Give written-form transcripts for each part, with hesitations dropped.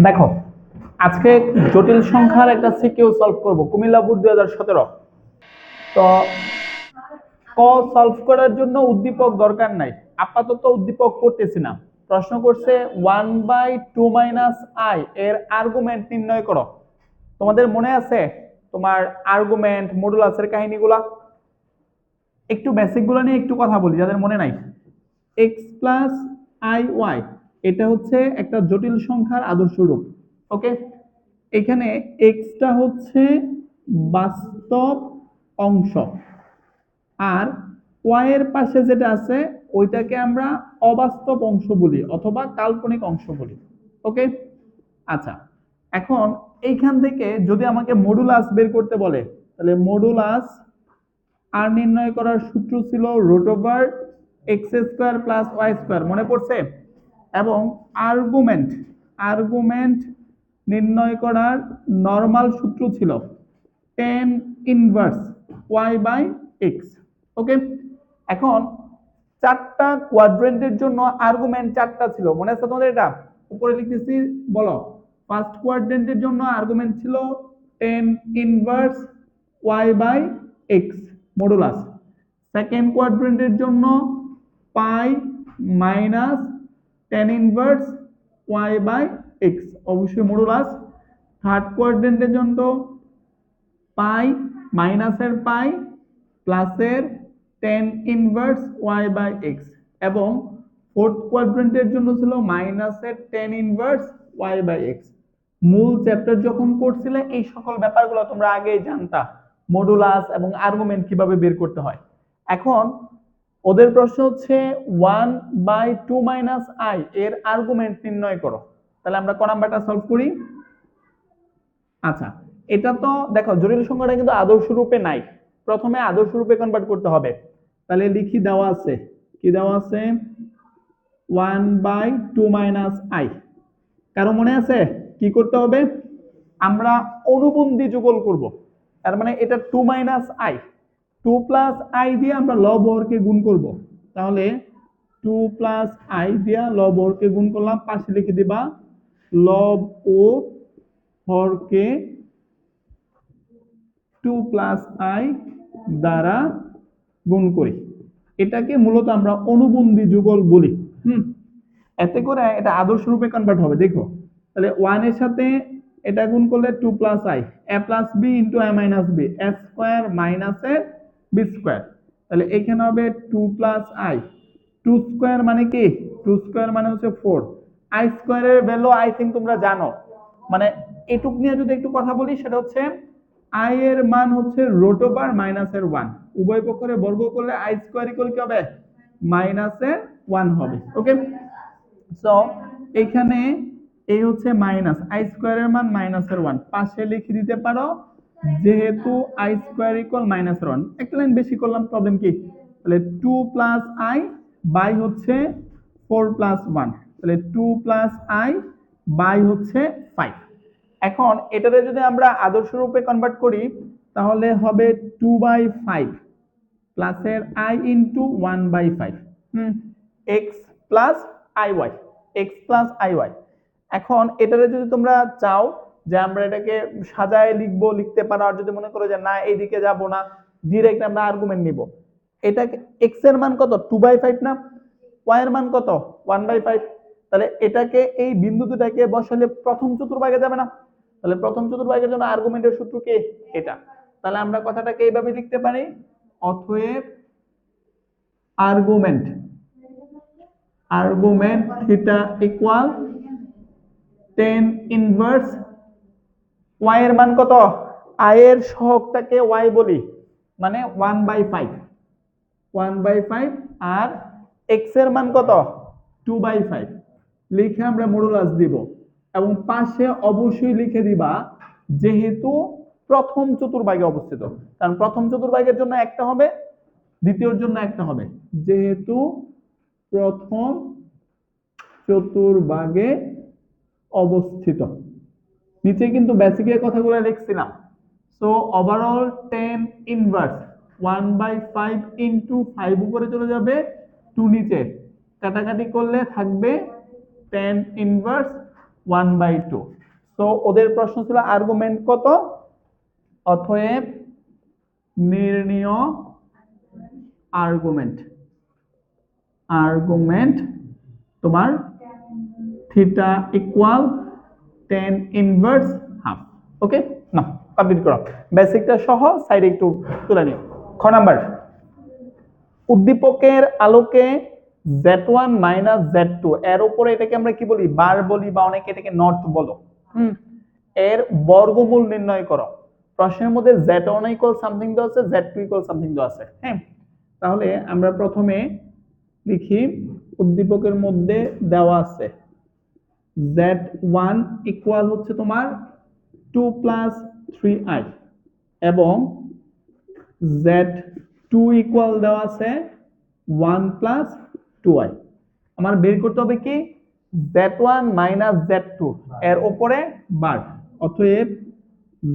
দেখো, আজকে জটিল সংখ্যার একটা সিকিউ সলভ করব, কুমিল্লা বোর্ড 2017। তো ক সলভ করার জন্য উদ্দীপক দরকার নাই, আপাতত উদ্দীপক করতেছি না। প্রশ্ন করছে 1/2 - i এর আর্গুমেন্ট নির্ণয় করো। তোমাদের মনে আছে তোমার আর্গুমেন্ট মডুলাসের কাহিনীগুলা? একটু বেসিক গুলো নিয়ে একটু কথা বলি যাদের মনে নাই। x প্লাস আই ওয়াই এটা হচ্ছে একটা জটিল সংখ্যার আদর্শ রূপ। ওকে, এখানে এক্সটা হচ্ছে বাস্তব অংশ, আর ওয়াই এর পাশে যেটা আছে ওইটাকে আমরা অবাস্তব অংশ বলি অথবা কাল্পনিক অংশ বলি। ওকে, আচ্ছা, এখন এইখান থেকে যদি আমাকে মডুলাস বের করতে বলে, তাহলে মডুলাস আর নির্ণয় করার সূত্র ছিল √x² প্লাস y², মনে পড়ছে? এবং আর্গুমেন্ট আর্গুমেন্ট নির্ণয় করার নরমাল সূত্র ছিল tan ইনভার্স y/x। ওকে, এখন চারটা কোয়াড্রেন্টের জন্য আর্গুমেন্ট চারটা ছিল, মনে আছে তোমাদের? এটা উপরে লিখতেছি, বলো। ফার্স্ট কোয়াড্রেন্টের জন্য আর্গুমেন্ট ছিল tan inverse y/x modulus. Second কোয়াড্রেন্টের জন্য pi minus tan inverse y/x, অবশ্যই মডুলাস। থার্ড কোয়াড্রেন্টের জন্য পাই মাইনাসের পাই প্লাসের tan ইনভার্স y/x, এবং ফোর্থ কোয়াড্রেন্টের জন্য ছিল মাইনাসের tan ইনভার্স y/x। মূল চ্যাপ্টার যখন করছিলে এই সকল ব্যাপারগুলো তোমরা আগেই জানতা, মডুলাস এবং আর্গুমেন্ট কিভাবে বের করতে হয়। এখন ওদের প্রশ্ন হচ্ছে 1/2 - i এর আর্গুমেন্ট নির্ণয় করো। তাহলে আমরা ক নাম্বারটা সলভ করি। আচ্ছা, এটা তো দেখো জটিল সংখ্যাটা কিন্তু আদর্শ রূপে নাই, প্রথমে আদর্শ রূপে কনভার্ট করতে হবে। তাহলে লিখি, দেওয়া আছে, কি দেওয়া আছে? 1/2 - i। কারো মনে আছে কি করতে হবে? আমরা অনুবন্ধী যুগল করব। তার মানে এটা 2 - i, 2 প্লাস i দিয়ে আমরা লব হরকে গুণ করব। তাহলে 2 প্লাস i দিয়ে লব হরকে গুণ করলাম, পাশে লিখে দিবা লব ও হরকে 2 প্লাস i দ্বারা গুণ করি। এটাকে মূলত আমরা অনুবন্ধী যুগল বলি। এতে করে এটা আদর্শ রূপে কনভার্ট হবে। দেখো, তাহলে 1 এর সাথে এটা গুণ করলে 2 plus i, a plus b into a minus b, a square minus A b square. তাহলে এখানে হবে 2 প্লাস i, 2 স্কোয়ার মানে কি? 2 স্কোয়ার মানে হচ্ছে 4। i স্কোয়ারের ভ্যালু আই থিঙ্ক তোমরা জানো, মানে এটুক নিয়ে যদি একটু কথা বলি, সেটা হচ্ছে i এর মান হচ্ছে √ওভার মাইনাসের 1, উভয় পক্ষের বর্গ করলে i স্কোয়ার ইকুয়াল কি হবে? মাইনাসের 1 হবে। ওকে, সো এখানে এই হচ্ছে মাইনাস আই স্কোয়ারের মান মাইনাসের 1, পাশে লিখে দিতে পারো যেহেতু আই স্কোয়ার ইকুয়াল মাইনাসের 1। একটা লাইন বেশি করলাম, প্রবলেম কি? তাহলে 2 প্লাস আই বাই হচ্ছে 4 প্লাস 1, তাহলে 2 প্লাস আই বাই হচ্ছে 5। এখন এটারে যদি আমরা আদর্শ রূপে কনভার্ট করি, তাহলে হবে 2/5 প্লাসের i into 1/5, x plus i y, x plus i y. এখন এটারে যদি তোমরা চাও যে আমরা এটাকে সাজায় লিখবো, লিখতে পারো। আর যদি মনে করো যে না এইদিকে যাব না, ডিরেক্ট আমরা আর্গুমেন্ট নিব। এটাকে এক্স এর মান কত? 2/5 না? ওয়াই এর মান কত? 1/5। তাহলে এটাকে এই বিন্দু দুটাকে বসালে প্রথম চতুর্ভাগে যাবে না? তাহলে প্রথম চতুর্ভাগের জন্য আর্গুমেন্টের সূত্র কি? এটা। তাহলে আমরা কথাটাকে এইভাবে লিখতে পারি, অতএব argument argument theta equal tan inverse y এর মান কত? i এর সহগটাকে y বলি, মানে 1/5, 1/5, আর x এর মান কত? 2/5 লিখে আমরা মডুলাস দিব, এবং পাশে অবশ্যই লিখে দিবা যেহেতু প্রথম চতুর্ভাগে অবস্থিত, কারণ প্রথম চতুর্ভাগের জন্য একটা হবে, দ্বিতীয়র জন্য একটা হবে, যেহেতু প্রথম চতুর্ভাগে অবস্থিত। নিচে কিন্তু বেসিকের কথাগুলো লিখছিলাম। So overall tan inverse 1/5 into 5 উপরে চলে যাবে, 2 নিচে, কাটাকাটি করলে থাকবে tan ইনভার্স 1/2। তো ওদের প্রশ্ন ছিল আর্গুমেন্ট কত, অতএব নির্ণীয় আর্গুমেন্ট তোমার theta equal tan inverse half. Okay, না কমপ্লিট করো, বেসিকটা সহ সাইডে একটু তুলে নিও। খ নাম্বার, উদ্দীপকের আলোকে z1 মাইনাস z2 এর উপরে এটাকে আমরা কি বলি, বার বলি, বা অনেকে এটাকে নট বলো, এর বর্গমূল নির্ণয় করো। প্রশ্নের মধ্যে z1 ইকুয়াল সামথিং দেওয়া আছে, z2 ইকুয়াল সামথিং দেওয়া আছে। হ্যাঁ, তাহলে আমরা প্রথমে লিখি, উদ্দীপকের মধ্যে দেওয়া আছে z1 ইকুয়াল হচ্ছে তোমার 2 প্লাস 3i এবং z2 ইকুয়াল দেওয়া আছে 1 প্লাস 2i। আমার বের করতে হবে কি, z1 মাইনাস z2 এর উপরে বার, অতএব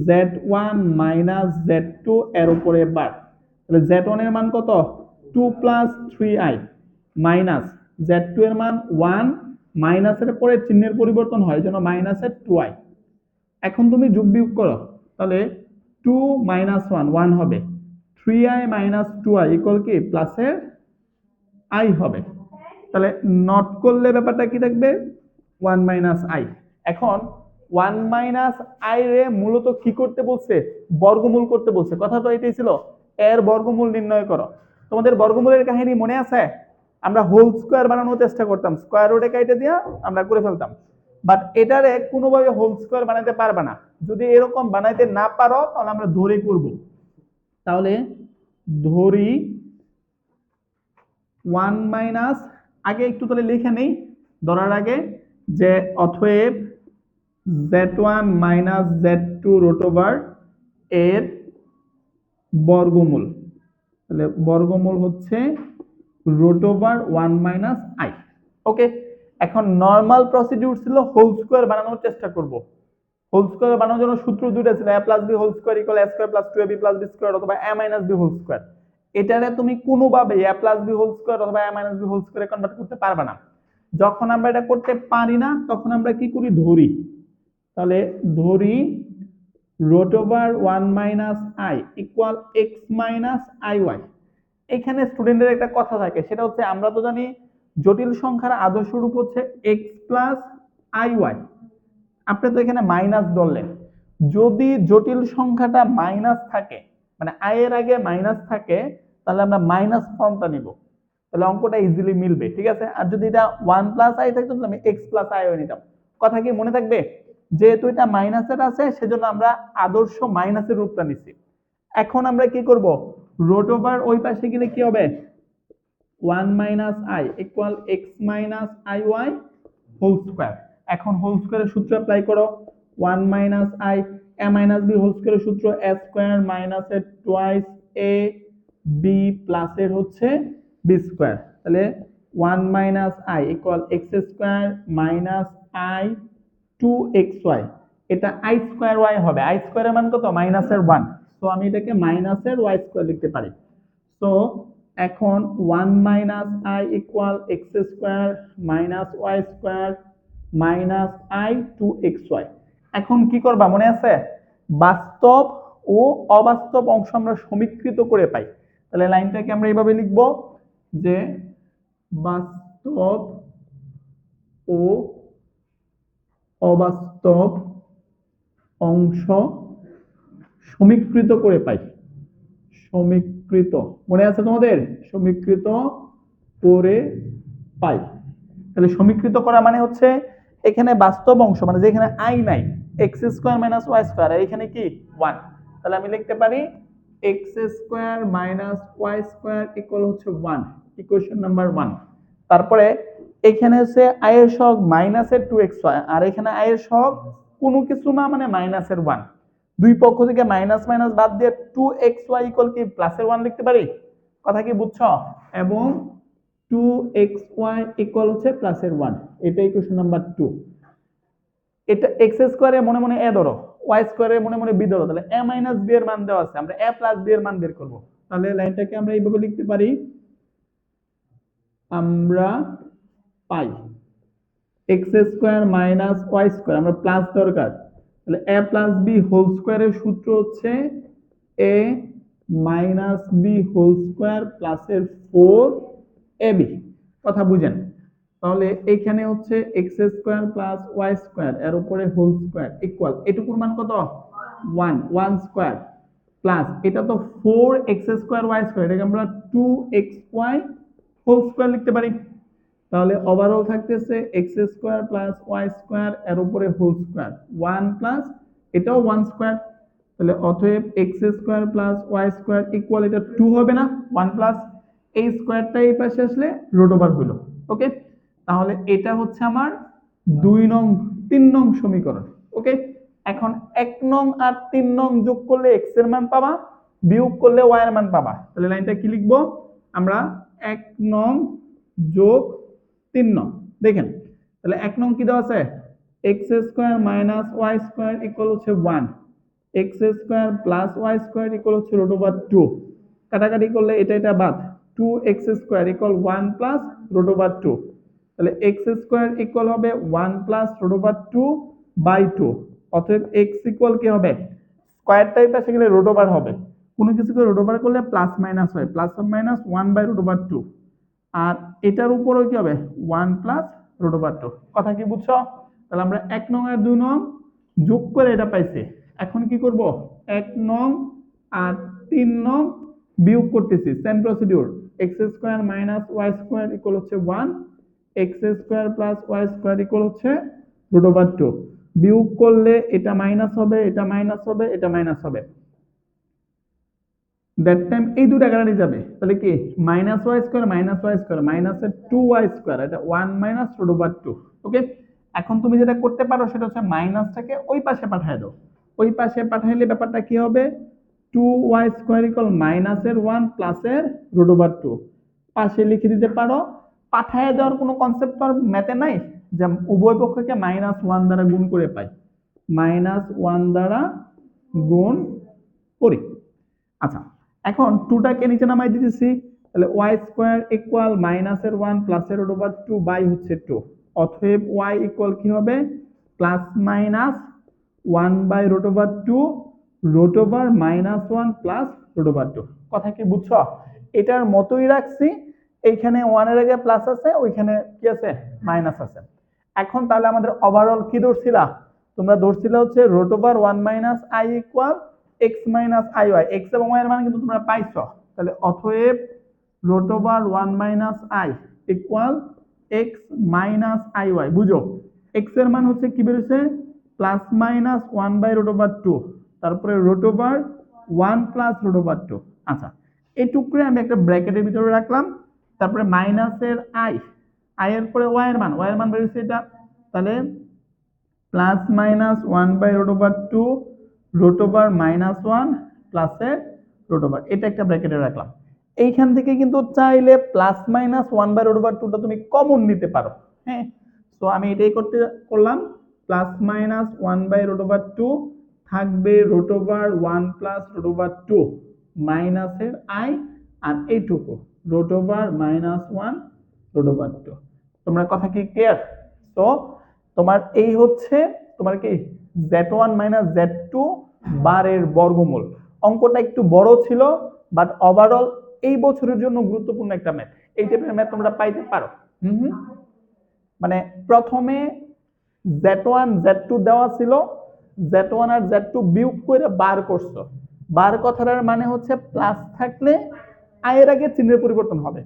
z1 মাইনাস z2 এর উপরে বার। তাহলে z1 এর মান কত, 2 প্লাস 3i মাইনাস z2 এর মান 1, মাইনাসের পরে চিহ্নের পরিবর্তন হয় যেন মাইনাসের 2i। এখন তুমি যোগ বিয়োগ করো, তাহলে 2 মাইনাস 1 1 হবে, 3i মাইনাস 2i ইকুয়াল কি প্লাসের i হবে। তাহলে নট করলে ব্যাপারটা কি থাকবে, 1 মাইনাস i। এখন 1 মাইনাস i রে মূলত কি করতে বলছে, বর্গমূল করতে বলছে। কথা তো এটাই ছিল, এর বর্গমূল নির্ণয় করো। তোমাদের বর্গমূলের কাহিনী মনে আছে, আমরা হোল স্কয়ার বানানোর চেষ্টা করতাম, স্কয়ার রুটে কাইটে দিয়া আমরা করে ফেলতাম, বাট এটারে কোনোভাবে হোল স্কয়ার বানাতে পারবে না। যদি এরকম বানাইতে না পারো তাহলে আমরা ধরে করব। তাহলে ধরি 1 মাইনাস, আগে একটু তাহলে লিখে নেই ধরার আগে, যে অতএব z1 minus z2 root over এর বর্গমূল। তাহলে বর্গমূল হচ্ছে রুট ওভার 1 মাইনাস i। ওকে, এখন নরমাল প্রসিডিউর ছিল হোল স্কয়ার বানানোর চেষ্টা করব। হোল স্কয়ার বানানোর জন্য সূত্র দুটো ছিল, a plus b whole square equal a square plus 2ab plus b square অথবা a minus b whole square. এটারে তুমি কোনোভাবে a plus b whole square অথবা a মাইনাস b হোল স্কয়ারে কনভার্ট করতে পারবে না। যখন আমরা এটা করতে পারি না তখন আমরা কি করি, ধরি। তাহলে ধরি root over 1 minus i equal x minus iy। এখানে স্টুডেন্টদের একটা কথা থাকে, সেটা হচ্ছে আমরা তো জানি জটিল সংখ্যার আদর্শ রূপ হচ্ছে x প্লাস iy। আপনি তো এখানে মাইনাস ধরলেন, যদি জটিল সংখ্যাটা মাইনাস থাকে, মানে i এর আগে মাইনাস থাকে, তাহলে আমরা মাইনাস ফর্মটা নিব, তাহলে অঙ্কটা ইজিলি মিলবে। ঠিক আছে, আর যদি এটা 1 প্লাস i থাকতো তাহলে আমি x প্লাস iy নিতাম। কথা কি মনে থাকবে, যেহেতু এটা মাইনাসের আছে সেজন্য আমরা আদর্শ মাইনাসের রূপটা নিচ্ছি। এখন আমরা কি করব, রুট ওভার ওই পাশে গেলে কি হবে, 1 minus i equal x minus iy whole square. এখন হোল স্কয়ারের সূত্র অ্যাপ্লাই করো, 1 minus i a minus b whole স্কয়ারের সূত্র a স্কয়ার মাইনাস এর টুয়াইস a b প্লাস এর হচ্ছে b স্কয়ার। তাহলে 1 minus i equal x square minus i 2xy। এটা i স্কয়ার y হবে, i স্কয়ারের মান কত, মাইনাসের 1। সো আমি এটাকে মাইনাসের y স্কয়ার লিখতে পারি। সো এখন 1 minus i equal x square minus y square minus i 2xy। এখন কি করবা মনে আছে, বাস্তব ও অবাস্তব অংশ আমরা সমীকৃত করে পাই। তাহলে লাইনটাকে আমরা এইভাবে লিখব যে বাস্তব ও অবাস্তব অংশ সমীকৃত করে পাই। সমীকৃত মনে আছে তোমাদের, সমীকৃত করে পাই। তাহলে সমীকৃত করা মানে হচ্ছে এখানে বাস্তব অংশ, মানে যেখানে i নাই, x square minus y square, আর এখানে কি 1। তাহলে আমি লিখতে পারি x square minus y square equal হচ্ছে 1, ইকুয়েশন নাম্বার 1। তারপরে এখানে হচ্ছে i এর সহগ মাইনাসের 2xy, আর এখানে i এর সহগ কোনো কিছু না, মানে মাইনাসের 1। দুই পক্ষ থেকে মাইনাস মাইনাস বাদ দিয়ে 2xy ইকুয়াল কি প্লাসের 1 লিখতে পারি। কথা কি বুঝছো, এবং 2xy ইকুয়াল হচ্ছে প্লাসের 1, এটা ইকুয়েশন নাম্বার 2। এটা x স্কয়ারে মনে মনে a ধরো, y স্কয়ারে মনে মনে b ধরো, তাহলে a মাইনাস b এর মান দেওয়া আছে, আমরা a প্লাস b এর মান বের করব। তাহলে লাইনটাকে আমরা এইভাবে লিখতে পারি, আমরা পাই x square minus y square, আমরা প্লাস দরকার, তাহলে এ প্লাস বি হোল স্কোয়ারের সূত্র হচ্ছে a minus b whole square প্লাসের 4ab। কথা বুঝেন? তাহলে এখানে হচ্ছে x square plus y square এর উপরে হোল স্কোয়ার ইকুয়াল এটুকুর মান কত? 1 স্কোয়ার প্লাস এটা তো 4x স্কোয়ার ওয়াই স্কোয়ার, এটাকে আমরা 2xy হোল স্কোয়ার লিখতে পারি। তাহলে ওভারঅল থাকতেছে x square plus y square এর উপরে হোল স্কোয়ার 1 প্লাস এটাও 1 স্কোয়ার। তাহলে অতএব x square plus y square equal এটা 2 হবে না, 1 প্লাস এই স্কোয়ারটা এই পাশে আসলে রুট ওভার হলো। ওকে, তাহলে এটা হচ্ছে আমার 3 নং সমীকরণ। ওকে, এখন 1 নং আর 3 নং যোগ করলে এক্স এর মান পাবা, বিয়োগ করলে ওয়াই এর মান পাবা। তাহলে লাইনটা কি লিখবো আমরা? 1 নং যোগ 3 নং। দেখেন তাহলে 1 নং কি দেওয়া আছে? X square minus y square equal হচ্ছে 1, x square plus y square equal হচ্ছে রুট ওভার 2, কাটাকাটি করলে এটা এটা বাদ, 2x square equal 1 plus root over 2। তাহলে এক্স স্কোয়ার ইকুয়াল হবে 1 প্লাস রুট ওভার 2 বাই 2। অতএব এক্স ইকুয়াল কি হবে? স্কোয়ারটা এই পাশে গেলে রুট ওভার হবে, কোনো কিছুকে রুট ওভার করলে প্লাস মাইনাস হয়, plus minus 1 by root over 2, আর এটার উপরেও কি হবে? 1 প্লাস রুট ওভার 2। কথা কি বুঝছো? তাহলে আমরা 1 নং আর 2 নং যোগ করে এটা পাইছি। এখন কি করব? 1 নং আর 3 নং বিয়োগ করতেছি, same procedure. X square minus y square equal হচ্ছে 1, x square plus y square equal হচ্ছে রুট ওভার 2। বিয়োগ করলে এটা মাইনাস হবে, এটা মাইনাস হবে, এটা মাইনাস হবে, দ্যাট টাইম এই দুটো কাটাকাটি যাবে। তাহলে কি মাইনাস ওয়াই স্কোয়ার মাইনাসের 2y স্কোয়ার, এটা 1 মাইনাস রুট ওভার 2। ওকে, এখন তুমি যেটা করতে পারো সেটা হচ্ছে মাইনাসটাকে ওই পাশে পাঠিয়ে দাও। ওই পাশে পাঠাইলে ব্যাপারটা কি হবে? 2y স্কোয়ার ইকুয়াল মাইনাসের 1 প্লাসের রুট ওভার 2 পাশে লিখে দিতে পারো। পাঠিয়ে দেওয়ার কোনো কনসেপ্ট তো আর ম্যাথে নাই, যে উভয় পক্ষকে -1 দ্বারা গুণ করে পাই, -1 দ্বারা গুণ করি। আচ্ছা, এখন 2টাকে নিচে নামাই দিতেছি, তাহলে y স্কয়ার ইকুয়াল মাইনাসের 1 প্লাসের রুট ওভার 2 বাই হচ্ছে 2। অতএব y ইকুয়াল কি হবে? Plus minus 1 by root over 2 root over -1 plus root over 2। কথা কি বুঝছো? এটার মতোই রাখছি, এইখানে 1 এর আগে প্লাস আছে, ওইখানে কি আছে? মাইনাস আছে। এখন তাহলে আমাদের ওভারঅল কি ধরছিলা? তোমরা ধরছিলে হচ্ছে root over 1 minus i equal x minus iy, x এবং y এর মান কিন্তু তোমরা পাইছো। তাহলে অতএব root over 1 minus i equal x minus iy। বুঝো, x এর মান হচ্ছে কি বেরোছে? Plus minus 1 by root over 2, তারপরে root over 1 plus root over 2। আচ্ছা, এই টুকরে আমি একটা ব্র্যাকেটের ভিতরে রাখলাম, তারপরে মাইনাসের i, i এর পরে y এর মান বেরোছে এটা, তাহলে plus minus 1 by root over 2 root over -1 প্লাসের রুট ওভার, এটা একটা ব্র্যাকেটে রাখলাম। এইখান থেকে কিন্তু চাইলে plus minus 1 by root over 2টা তুমি কমন নিতে পারো। হ্যাঁ, তো আমি এটাই করলাম, plus minus 1 by root over 2 থাকবে root over 1 plus root over 2 মাইনাসের i, আর এইটুকু রুট ওভার -1 রুট ওভার 2। তোমরা কথা কি ক্লিয়ার? তো তোমার এই হচ্ছে তোমার কি z1 মাইনাস z2 বারের বর্গমূল। অঙ্কটা একটু বড় ছিল, বাট ওভারঅল এই বছরের জন্য গুরুত্বপূর্ণ একটা ম্যাথ। এই টাইপের ম্যাথ তোমরা পাইতে পারো। মানে প্রথমে z1 z2 দেওয়া ছিল, z1 আর z2 বিয়োগ করে বার করছো। বার কথাটার মানে হচ্ছে প্লাস থাকলে i এর আগে চিহ্নের পরিবর্তন হবে।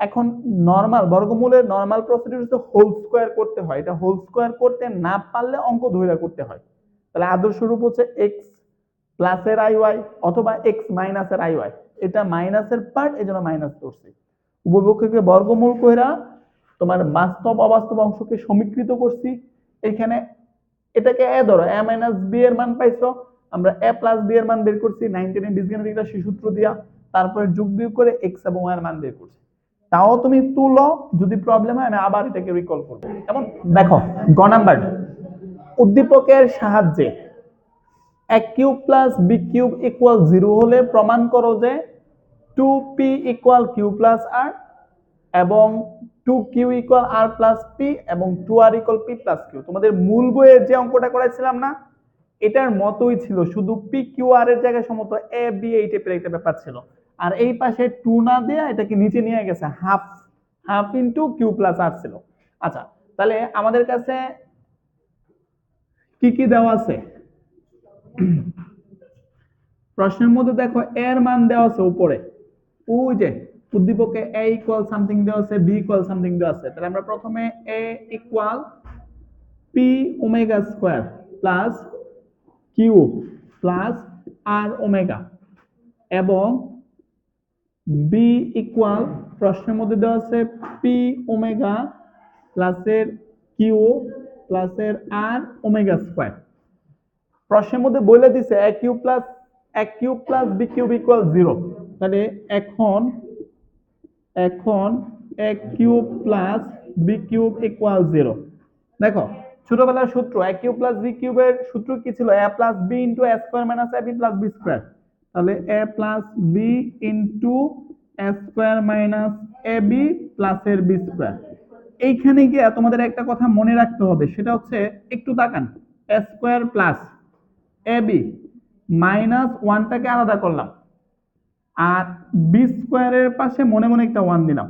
এখন নরমাল বর্গমূলের নরমাল প্রসিডিউর হচ্ছে হোল স্কয়ার করতে হয়, এটা হোল স্কয়ার করতে না পারলে অঙ্ক ধরে করতে হয়। তাহলে আদর্শ রূপ হচ্ছে x প্লাসের iy অথবা x মাইনাসের iy, এটা মাইনাসের পার্ট, এজন্য মাইনাস করছি। উভয়পক্ষকে বর্গমূল কইরা তোমার বাস্তব অবাস্তব অংশকে সমীকৃত করছি। এখানে এটাকে a ধরো, a মাইনাস b এর মান পাইছো, আমরা a প্লাস b এর মান বের করছি 19 এর বীজগণিত একটা সূত্র দিয়া, তারপরে যোগ বিয়োগ করে x এবং y এর মান বের করছি। তাও তুমি তুলো, যদি প্রবলেম হয় আমি আবার এটাকে রিকল করব। যেমন দেখো গ নাম্বার, উদ্দীপকের সাহায্যে a cube plus b cube equal 0 হলে প্রমাণ করো যে 2p equal q plus r এবং 2q equal r plus P এবং 2r equal P plus Q. তোমাদের মূল বইয়ের যে অঙ্কটা করাইছিলাম না, এটার মতোই ছিল, শুধু পি কিউ আর এর জায়গায় সম্ভবত এ বি এই টাইপের একটা ব্যাপার ছিল। আর এই পাশে 2 না দেয়া এটাকে নিচে নিয়ে গেছে, half half into q plus r ছিল। আচ্ছা, তাহলে আমাদের কাছে কি কি দেওয়া আছে প্রশ্নের মধ্যে? দেখো এর মান দেওয়া আছে উপরে, ওই যে উদ্দীপকে a ইকুয়াল সামথিং দেওয়া আছে, b ইকুয়াল সামথিং দেওয়া আছে। তাহলে আমরা প্রথমে a equal p omega square plus q plus r omega এবং b ইকুয়াল প্রশ্নের মধ্যে দেওয়া আছে পি ওমেগা প্লাসের কিউ প্লাসের আর ওমেগা স্কয়ার। প্রশ্নের মধ্যে বলে দিছে a cube plus b cube equal 0। তাহলে এখন a cube plus b cube equal 0। দেখো ছোটবেলার সূত্র a কিউব প্লাস b কিউবের সূত্র কি ছিল? a plus b into a square minus ab plus b square. তাহলে a plus b into a square minus ab plus এর b স্কয়ার। এইখানে গিয়ে তোমাদের একটা কথা মনে রাখতে হবে, সেটা হচ্ছে একটু তাকান, a square plus ab minus 1টাকে আলাদা করলাম আর বি স্কয়ারের পাশে মনে মনে একটা 1 দিলাম,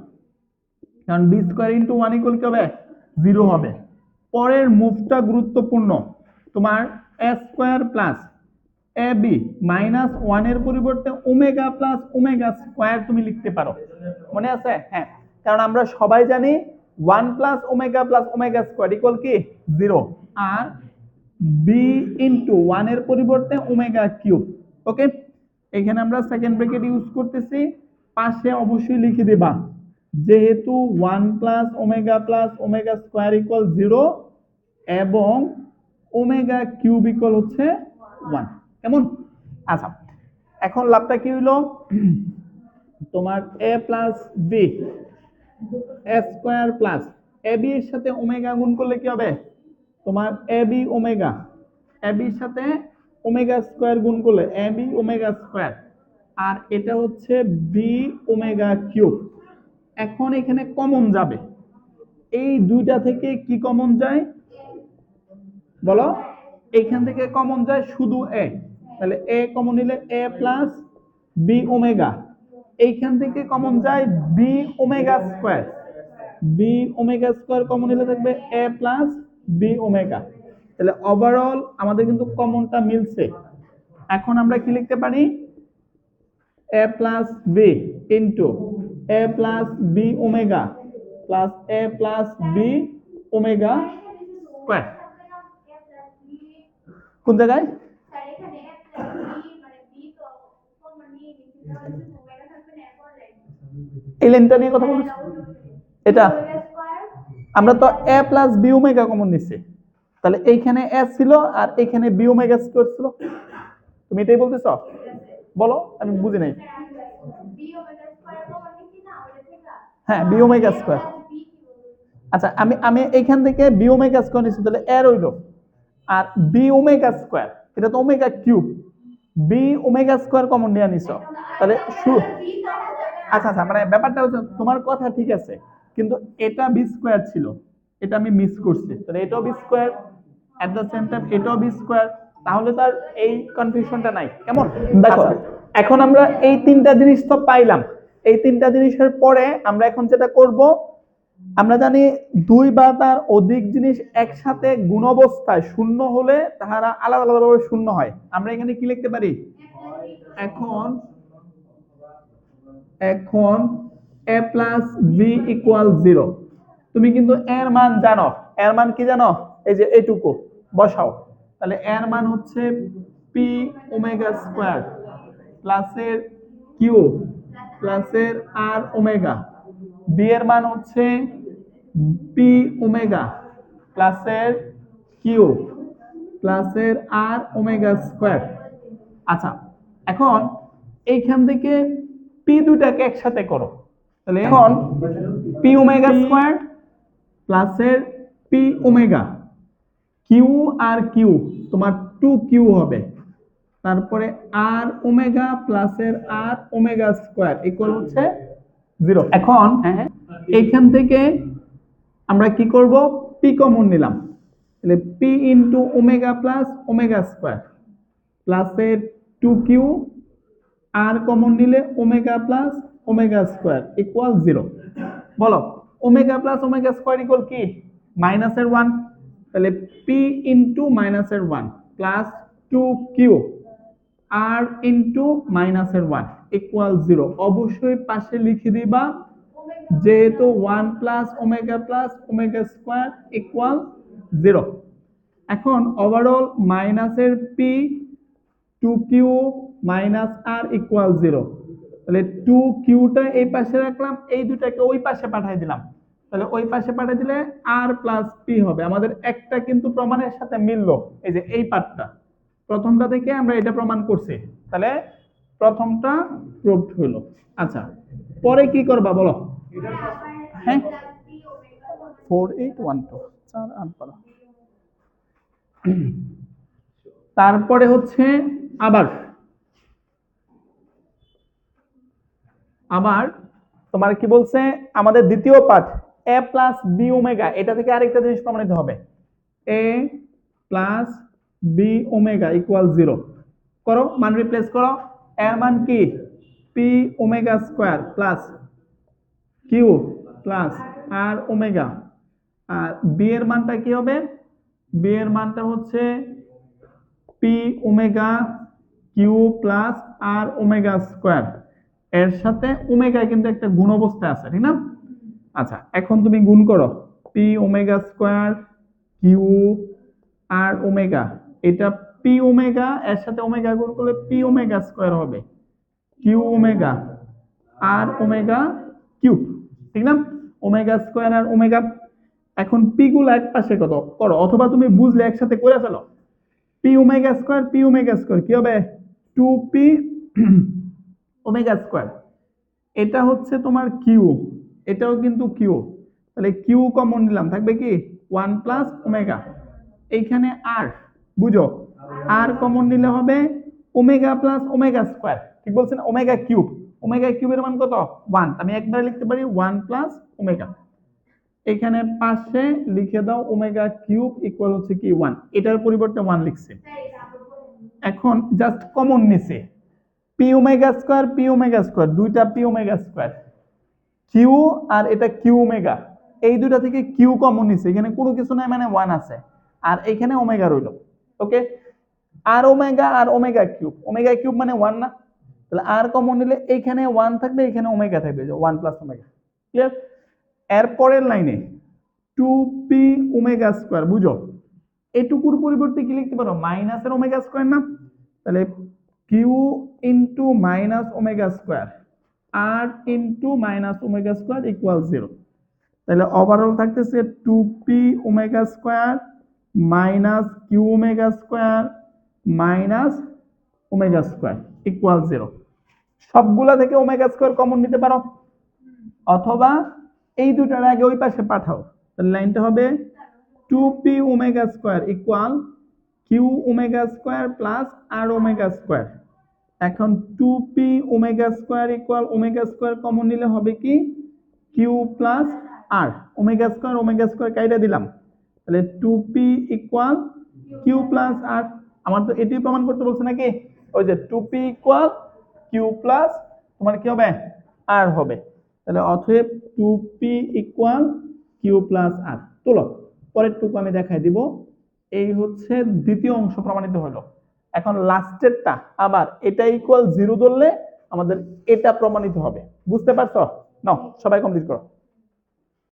কারণ বি স্কয়ার ইনটু 1 ইকুয়াল কি হবে? 0 হবে। পরের মুভটা গুরুত্বপূর্ণ, তোমার a square plus ab minus 1 এর পরিবর্তে ওমেগা প্লাস ওমেগা স্কয়ার তুমি লিখতে পারো, মনে আছে? হ্যাঁ, কারণ আমরা সবাই জানি 1 প্লাস ওমেগা স্কয়ার ইকুয়াল কি 0, আর b ইনটু 1 এর পরিবর্তে ওমেগা কিউব। ওকে, এখানে আমরা সেকেন্ড ব্র্যাকেট ইউজ করতেছি, পাশে অবশ্যই লিখে দিবা যেহেতু 1 প্লাস ওমেগা স্কয়ার ইকুয়াল 0 এবং ওমেগা কিউব ইকুয়াল হচ্ছে 1। কেমন? আচ্ছা, এখন লাভটা কি হইলো? তোমার a plus b a square plus ab এর সাথে ওমেগা গুণ করলে কি হবে? তোমার ab ওমেগা, ab এর সাথে ওমেগা স্কয়ার গুণ করলে ab ওমেগা স্কয়ার, আর এটা হচ্ছে b ওমেগা কিউব। এখন এখানে কমন যাবে, এই দুইটা থেকে কি কমন যায় বলো? এইখান থেকে কমন যায় শুধু a, তাহলে a কমন নিলে a প্লাস b ওমেগা, এইখান থেকে কমন যায় b omega square, b omega square common নিলে থাকবে a প্লাস b ওমেগা। তাহলে ওভারঅল আমাদের কিন্তু কমনটা মিলছে। এখন আমরা কি লিখতে পারি? a plus b into a plus b omega plus a plus b omega square. কোন জায়গায়? এই লাইনটা নিয়ে কথা বলছি, এটা আমরা তো a plus b omega common নিছি, তাহলে এইখানে a ছিল আর এইখানে b ওমেগা স্কয়ার ছিল। তুমি এটাই বলতেছো? বলো, আমি বুঝি নাই। হ্যাঁ, b ওমেগা স্কয়ার। আচ্ছা, আমি এইখান থেকে b ওমেগা স্কয়ার নিছি, তাহলে a রইল, আর b ওমেগা স্কয়ার এটা তো omega cube, b omega square common নিয়ে নিছো, তাহলে আচ্ছা মানে ব্যাপারটা হচ্ছে তোমার কথা ঠিক আছে, কিন্তু এটা বি স্কয়ার ছিল, এটা আমি মিস করছি, তাহলে এটাও b square at the same time এটাও বি স্কয়ার, তাহলে তার এই কনফিউশনটা নাই। কেমন? দেখো এখন আমরা এই তিনটা জিনিস তো পাইলাম, এই তিনটা জিনিসের পরে আমরা এখন যেটা করব, আমরা জানি দুই বা তার অধিক জিনিস একসাথে গুণ অবস্থায় শূন্য হলে তাহারা আলাদা আলাদাভাবে শূন্য হয়। আমরা এখানে কি লিখতে পারি? এখন a প্লাস b ইকুয়াল 0। তুমি কিন্তু এর মান জানো, এর মান কি জানো? এই যে এইটুকু বসাও, তাহলে এর মান হচ্ছে পি ওমেগা স্কয়ার প্লাসের কিউ প্লাসের আর ওমেগা, বি এর মান হচ্ছে পি ওমেগা প্লাসের কিউ প্লাসের আর ওমেগা স্কয়ার। আচ্ছা, এখন এইখান থেকে পি দুটাকে একসাথে করো, তাহলে এখন পি ওমেগা স্কয়ার প্লাসের P omega, Q R Q তোমার 2q হবে, তারপরে আর ওমেগা প্লাসের আর ওমেগা স্কয়ার ইকুয়াল হচ্ছে 0। এখন এইখান থেকে আমরা কি করব, পি কমন নিলাম, তাহলে P into omega plus omega square প্লাসে 2q, আর কমন নিলে omega plus omega square equal 0। বলো omega plus omega square equal কি, মাইনাসের 1, তাহলে পি ইন্টু মাইনাসের 1 প্লাস 2q আর ইন্টু মাইনাসের 1 ইকুয়াল 0। অবশ্যই পাশে লিখে দিবা যেহেতু 1 প্লাস ওমেগা স্কোয়ার ইকুয়াল 0। এখন ওভারঅল মাইনাসের পি 2q মাইনাস আর ইকুয়াল 0, তাহলে 2qটা এই পাশে রাখলাম, এই দুটাকে ওই পাশে পাঠিয়ে দিলাম, তাহলে ওই পাশে পাঠিয়ে দিলে আর প্লাস পি হবে। আমাদের একটা কিন্তু প্রমাণের সাথে মিললো, এই যে এই পার্টটা প্রথমটা থেকে আমরা এটা প্রমাণ করছি, তাহলে প্রথমটা প্রুভড হলো। আচ্ছা পরে কি করবা বলো, হ্যাঁ 4812 4 8 12। তারপরে হচ্ছে আবার তোমার কি বলছে, আমাদের দ্বিতীয় part a plus b omega, এটা থেকে আরেকটা জিনিস প্রমাণিত হবে, a plus b omega equal 0। করো, মান রিপ্লেস করো, এর মান কি p omega square plus q plus r omega, আর বি এর মানটা কি হবে, বি এর মানটা হচ্ছে p omega q plus r omega square, এর সাথে ওমেগা কিন্তু একটা গুণ অবস্থা আছে, ঠিক না? আচ্ছা এখন তুমি গুণ করো, P omega square Q R omega, এটা পি ওমেগা এর সাথে ওমেগা গুণ করলে পি ওমেগা স্কোয়ার হবে, কিউ ওমেগা আর ওমেগা কিউব, ঠিক না? ওমেগা স্কোয়ার আর ওমেগা। এখন পি গুলো এক পাশে কত করো, অথবা তুমি বুঝলে একসাথে করে ফেলো, পি ওমেগা স্কোয়ার কি হবে 2p ওমেগা স্কোয়ার, এটা হচ্ছে তোমার কিউ, এটাও কিন্তু কিউ, তাহলে কিউ কমন নিলাম, থাকবে কি 1 প্লাস ওমেগা, এইখানে আর বুঝো আর কমন নিলে হবে ওমেগা প্লাস ওমেগা স্কোয়ার, ঠিক বলছেন? ওমেগা কিউবের মান কত 1, আমি একবারে লিখতে পারি 1 প্লাস ওমেগা, এখানে পাশে লিখে দাও ওমেগা কিউব ইকুয়াল হচ্ছে কি 1, এটার পরিবর্তে 1 লিখছে। এখন জাস্ট কমন নিছে পি ওমেগা স্কোয়ার, দুইটা P omega square, Q R এটা কিউ ওমেগা, এই দুইটা থেকে কিউ কমন নিছে, এখানে কোনো কিছু নাই মানে 1 আছে, আর এখানে ওমেগা রইল। ওকে, আর ওমেগা কিউব মানে 1 না, তাহলে আর কমন নিলে এইখানে 1 থাকবে, এখানে ওমেগা থাকবে, 1 প্লাস ওমেগা। ক্লিয়ার? এর পরের লাইনে 2p ওমেগা স্কোয়ার, বুঝো এটুকুর পরিবর্তে কি লিখতে পারো, মাইনাসের ওমেগা স্কোয়ার না, তাহলে q into minus omega square r into minus omega square equal 0, তাহলে ওভারঅল থাকতেছে 2p omega square minus q omega square minus omega square equal 0। সবগুলা থেকে ওমেগা স্কোয়ার কমন নিতে পারো, অথবা এই দুটার আগে ওই পাশে পাঠাও, তাহলে লাইনটা হবে 2p omega square equal q omega square plus r omega square. এখন 2p omega square equal omega square common নিলে হবে কি q plus r, omega square কাইটা দিলাম, তাহলে 2p ইকুয়াল কিউ প্লাস আর। আমার তো এটাই প্রমাণ করতে বলছে নাকি, ওই যে 2p ইকুয়াল কিউ প্লাস তোমার কি হবে আর হবে, তাহলে অতএব 2p ইকুয়াল কিউ প্লাস আর। চলো পরের টুকু আমি দেখাই দিব, এই হচ্ছে দ্বিতীয় অংশ প্রমাণিত হলো। এখন লাস্টেরটা আবার এটা ইকুয়াল 0 ধরলে আমাদের এটা প্রমাণিত হবে, বুঝতে পারছো? নাও সবাই কমপ্লিট করো।